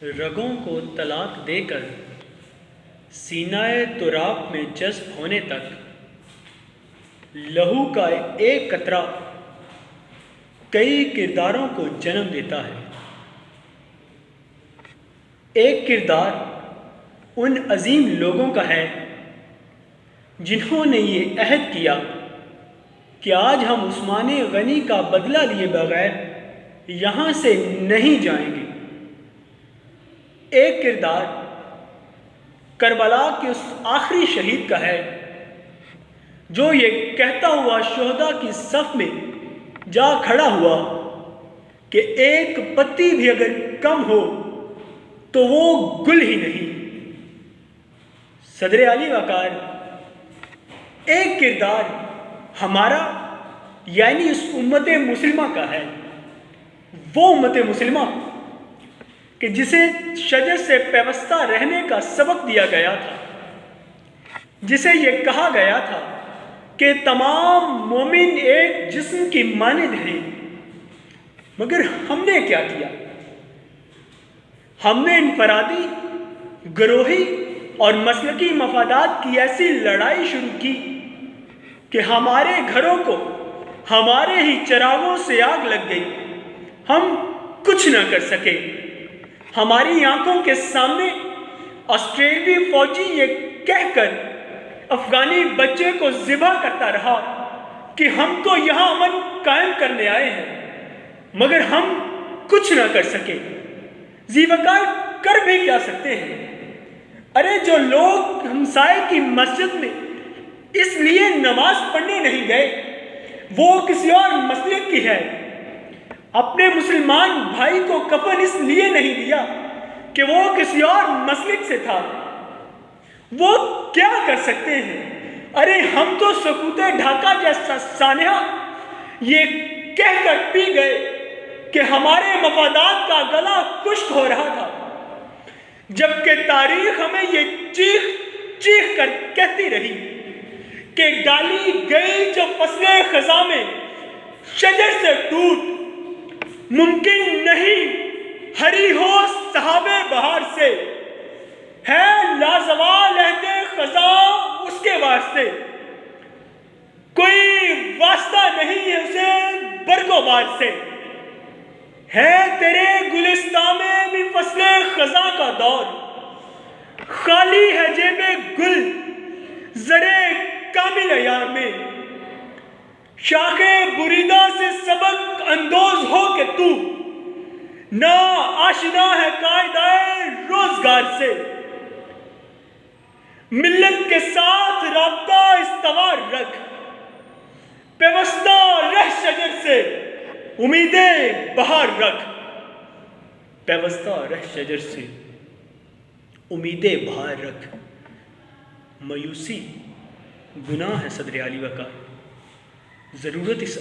رگوں کو طلاق دے کر سینہ تراب میں جذب ہونے تک لہو کا ایک قطرہ کئی کرداروں کو جنم دیتا ہے۔ ایک کردار ان عظیم لوگوں کا ہے جنہوں نے یہ عہد کیا کہ آج ہم عثمان غنی کا بدلہ لیے بغیر یہاں سے نہیں جائیں گے۔ ایک کردار کربلا کے اس آخری شہید کا ہے جو یہ کہتا ہوا شہداء کی صف میں جا کھڑا ہوا کہ ایک پتی بھی اگر کم ہو تو وہ گل ہی نہیں۔ صدر علی وقار ایک کردار ہمارا یعنی اس امت مسلمہ کا ہے، وہ امت مسلمہ کہ جسے شجر سے پیوستہ رہنے کا سبق دیا گیا تھا، جسے یہ کہا گیا تھا کہ تمام مومن ایک جسم کی مانند ہیں، مگر ہم نے کیا کیا؟ ہم نے انفرادی، گروہی اور مسلکی مفادات کی ایسی لڑائی شروع کی کہ ہمارے گھروں کو ہمارے ہی چراغوں سے آگ لگ گئی، ہم کچھ نہ کر سکے۔ ہماری آنکھوں کے سامنے آسٹریلوی فوجی یہ کہہ کر افغانی بچے کو ذبح کرتا رہا کہ ہم تو یہاں امن قائم کرنے آئے ہیں، مگر ہم کچھ نہ کر سکے۔ ذیوقار کر بھی کیا سکتے ہیں؟ ارے جو لوگ ہمسائے کی مسجد میں اس لیے نماز پڑھنے نہیں گئے وہ کسی اور مسلک کی ہے، اپنے مسلمان بھائی کو کفن اس لیے نہیں دیا کہ وہ کسی اور مسلک سے تھا، وہ کیا کر سکتے ہیں؟ ارے ہم تو سکوت ڈھاکہ جیسا سانحہ یہ کہہ کر پی گئے کہ ہمارے مفادات کا گلا خشک ہو رہا تھا، جبکہ تاریخ ہمیں یہ چیخ چیخ کر کہتی رہی کہ ڈالی گئی جو فصل خزاں میں شجر سے ٹوٹ، ممکن نہیں ہری ہو صحاب بہار سے، ہے لازوال عہد خزاں اس کے واسطے، کوئی واسطہ نہیں ہے اسے برگ و بار سے، ہے تیرے گلستان میں بھی فصل خزاں کا دور، خالی ہے جیب گل زرے کامل عیار میں، شاخ بریدہ سے سبق اندوز ہو کہ تو نہ آشنا ہے قاعدہ روزگار سے، ملت کے ساتھ رابطہ استوار رکھ، پیوستہ رہ شجر سے امیدیں بہار رکھ، پیوستہ رہ شجر سے امیدیں بہار رکھ۔ مایوسی گناہ ہے صدر علی وقار، ضرورت اس